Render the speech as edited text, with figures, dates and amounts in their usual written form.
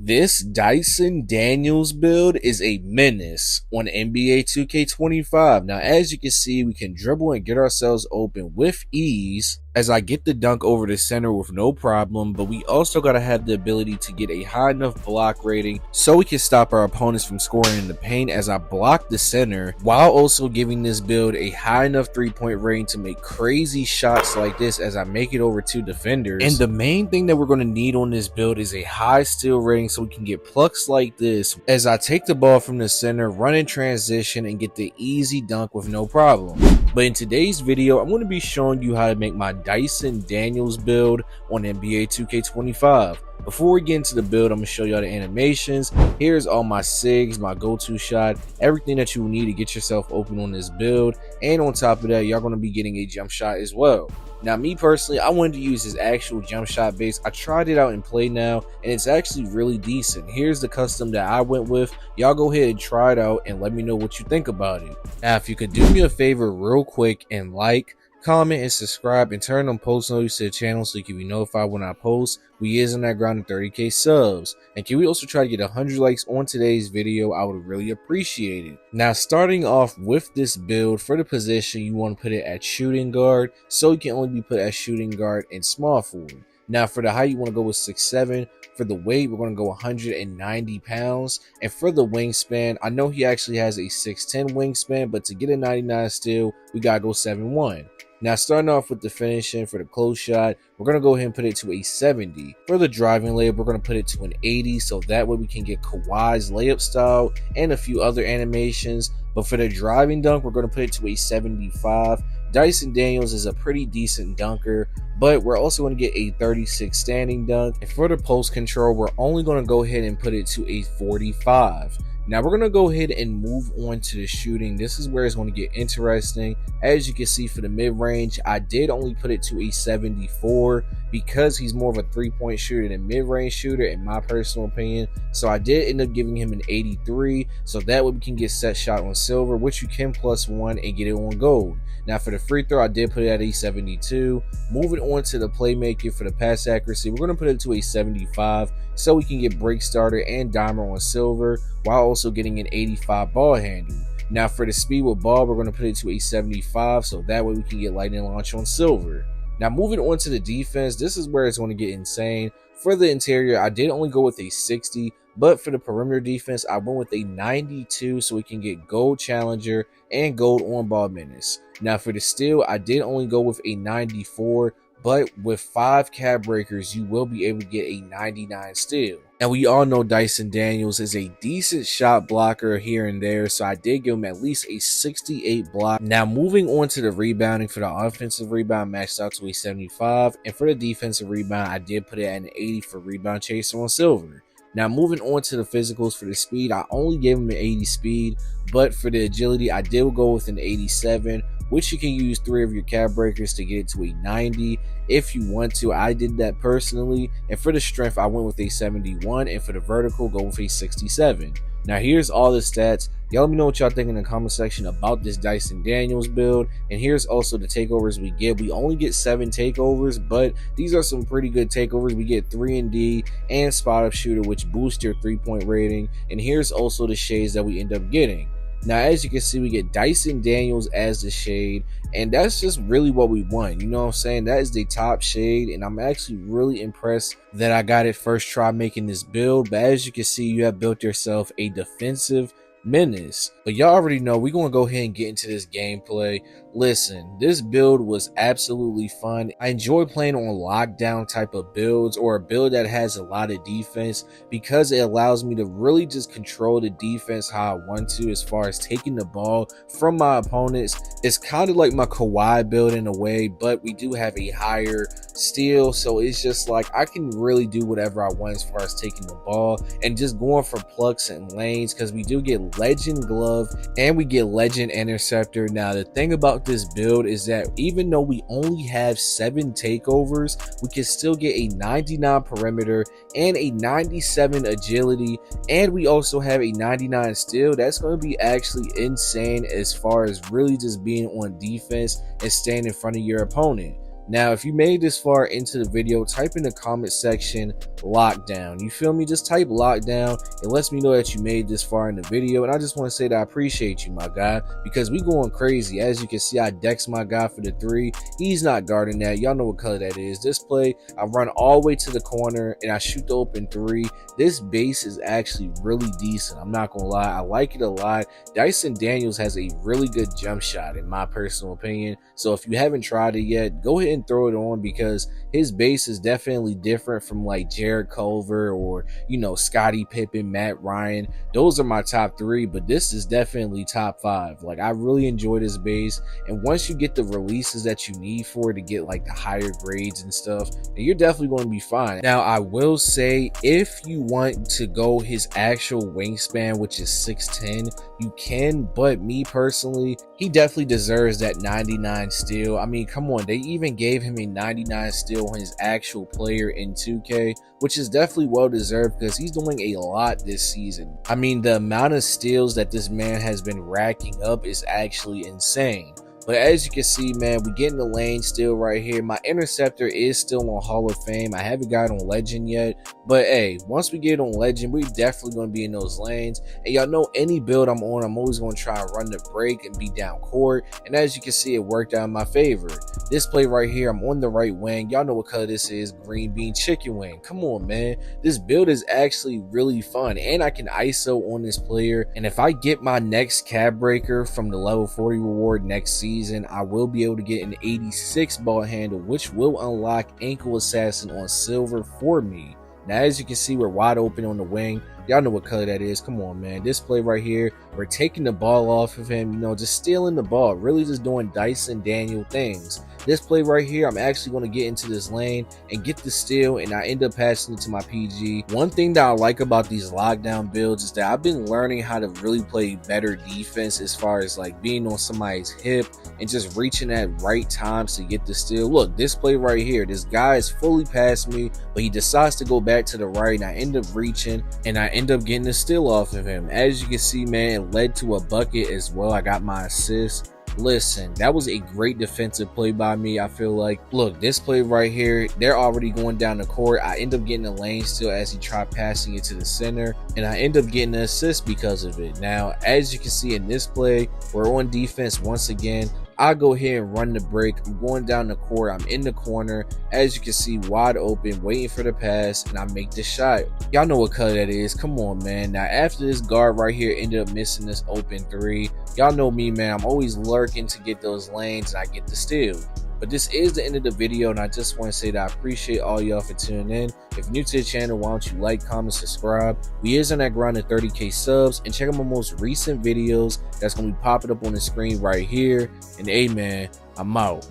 This Dyson Daniels build is a menace on NBA 2K25. Now, as you can see, we can dribble and get ourselves open with ease as I get the dunk over the center with no problem, but we also got to have the ability to get a high enough block rating so we can stop our opponents from scoring in the paint as I block the center, while also giving this build a high enough three-point rating to make crazy shots like this as I make it over two defenders. And the main thing that we're going to need on this build is a high steal rating so we can get plucks like this as I take the ball from the center, run in transition, and get the easy dunk with no problem. But in today's video, I'm going to be showing you how to make my Dyson Daniels build on NBA 2K25. Before we get into the build, I'm going to show y'all the animations. Here's all my SIGs, my go-to shot, everything that you will need to get yourself open on this build. And on top of that, y'all going to be getting a jump shot as well. Now, me personally, I wanted to use his actual jump shot base. I tried it out in play now, and it's actually really decent. Here's the custom that I went with. Y'all go ahead and try it out and let me know what you think about it. Now, if you could do me a favor real quick and like, comment, and subscribe, and turn on post notifications to the channel so you can be notified when I post. We is on that ground of 30k subs. And can we also try to get 100 likes on today's video? I would really appreciate it. Now, starting off with this build, for the position, you want to put it at shooting guard, so you can only be put at shooting guard and small forward. Now, for the height, you want to go with 6'7". For the weight, we're going to go 190 pounds. And for the wingspan, I know he actually has a 6'10 wingspan, but to get a 99 steal, we got to go 7'1". Now, starting off with the finishing for the close shot, we're going to go ahead and put it to a 70. For the driving layup, we're going to put it to an 80, so that way we can get Kawhi's layup style and a few other animations. But for the driving dunk, we're going to put it to a 75. Dyson Daniels is a pretty decent dunker, but we're also going to get a 36 standing dunk. And for the post control, we're only going to go ahead and put it to a 45. Now we're going to go ahead and move on to the shooting. This is where it's going to get interesting. As you can see, for the mid-range, I did only put it to a 74 because he's more of a three-point shooter than mid-range shooter in my personal opinion. So I did end up giving him an 83, so that way we can get set shot on silver, which you can +1 and get it on gold. Now for the free throw, I did put it at a 72. Moving on to the playmaking for the pass accuracy, we're going to put it to a 75 so we can get break starter and dimer on silver, while also getting an 85 ball handle. Now for the speed with ball, we're going to put it to a 75, so that way we can get lightning launch on silver. Now moving on to the defense, this is where it's going to get insane. For the interior, I did only go with a 60, but for the perimeter defense, I went with a 92 so we can get gold challenger and gold on ball menace. Now for the steal, I did only go with a 94, but with 5 cap breakers, you will be able to get a 99 steal. And we all know Dyson Daniels is a decent shot blocker here and there, so I did give him at least a 68 block. Now moving on to the rebounding, for the offensive rebound, maxed out to a 75, and for the defensive rebound, I did put it at an 80 for rebound chaser on silver. Now moving on to the physicals, for the speed, I only gave him an 80 speed, but for the agility, I did go with an 87, which you can use 3 of your cap breakers to get it to a 90 if you want to. I did that personally. And for the strength, I went with a 71, and for the vertical, go with a 67. Now here's all the stats. Y'all let me know what y'all think in the comment section about this Dyson Daniels build. And here's also the takeovers we get. We only get 7 takeovers, but these are some pretty good takeovers. We get 3 and D and spot up shooter, which boosts your 3-point rating. And here's also the shades that we end up getting. Now, as you can see, we get Dyson Daniels as the shade, and that's just really what we want. You know what I'm saying? That is the top shade, and I'm actually really impressed that I got it first try making this build. But as you can see, you have built yourself a defensive menace. But y'all already know we're going to go ahead and get into this gameplay. Listen, this build was absolutely fun. I enjoy playing on lockdown type of builds, or a build that has a lot of defense, because it allows me to really just control the defense how I want to as far as taking the ball from my opponents. It's kind of like my Kawhi build in a way, but we do have a higher steal, so it's just like I can really do whatever I want as far as taking the ball and just going for plucks and lanes, because we do get legend glove and we get legend interceptor. Now the thing about this build is that even though we only have 7 takeovers, we can still get a 99 perimeter and a 97 agility, and we also have a 99 steal. That's going to be actually insane as far as really just being on defense and staying in front of your opponent. Now, if you made this far into the video, type in the comment section lockdown. You feel me? Just type lockdown. It lets me know that you made this far in the video. And I just want to say that I appreciate you, my guy, because we going crazy. As you can see, I dex my guy for the 3. He's not guarding that. Y'all know what color that is. This play, I run all the way to the corner and I shoot the open 3. This base is actually really decent. I'm not going to lie. I like it a lot. Dyson Daniels has a really good jump shot in my personal opinion. So if you haven't tried it yet, go ahead and throw it on, because his base is definitely different from like Jared Culver or, you know, Scottie Pippen, Matt Ryan. Those are my top 3, but this is definitely top 5. Like, I really enjoy this base, and once you get the releases that you need for it to get like the higher grades and stuff, then you're definitely going to be fine. Now, I will say, if you want to go his actual wingspan, which is 6'10", you can, but me personally, he definitely deserves that 99 steal. I mean, come on, they even gave him a 99 steal on his actual player in 2K, which is definitely well deserved because he's doing a lot this season. I mean, the amount of steals that this man has been racking up is actually insane. But as you can see, man, we get in the lane still right here. My interceptor is still on Hall of Fame. I haven't got on Legend yet. But hey, once we get on Legend, we're definitely going to be in those lanes. And y'all know any build I'm on, I'm always going to try and run the break and be down court. And as you can see, it worked out in my favor. This play right here, I'm on the right wing. Y'all know what color this is. Green bean chicken wing. Come on, man. This build is actually really fun. And I can ISO on this player. And if I get my next cab breaker from the level 40 reward next season, I will be able to get an 86 ball handle, which will unlock ankle assassin on silver for me. Now, as you can see, we're wide open on the wing. Y'all know what color that is. Come on, man. This play right here, we're taking the ball off of him, you know, just stealing the ball, really just doing Dyson Daniel things. This play right here, I'm actually going to get into this lane and get the steal, and I end up passing it to my PG. One thing that I like about these lockdown builds is that I've been learning how to really play better defense, as far as like being on somebody's hip and just reaching at right times to get the steal. Look, this play right here, this guy is fully past me, but he decides to go back to the right, and I end up reaching, and I end up getting the steal off of him. As you can see, man, it led to a bucket as well. I got my assist. Listen, that was a great defensive play by me, I feel like. Look, this play right here, they're already going down the court. I end up getting the lane still as he tried passing it to the center, and I end up getting an assist because of it. Now, as you can see in this play, we're on defense once again. I go here and run the break. I'm going down the court. I'm in the corner. As you can see, wide open, waiting for the pass, and I make the shot. Y'all know what color that is. Come on, man. Now, after this guard right here ended up missing this open 3, y'all know me, man. I'm always lurking to get those lanes, and I get the steal. But this is the end of the video, and I just want to say that I appreciate all y'all for tuning in. If you're new to the channel, why don't you like, comment, subscribe. We is on that grind of 30K subs, and check out my most recent videos that's going to be popping up on the screen right here. And hey, man, I'm out.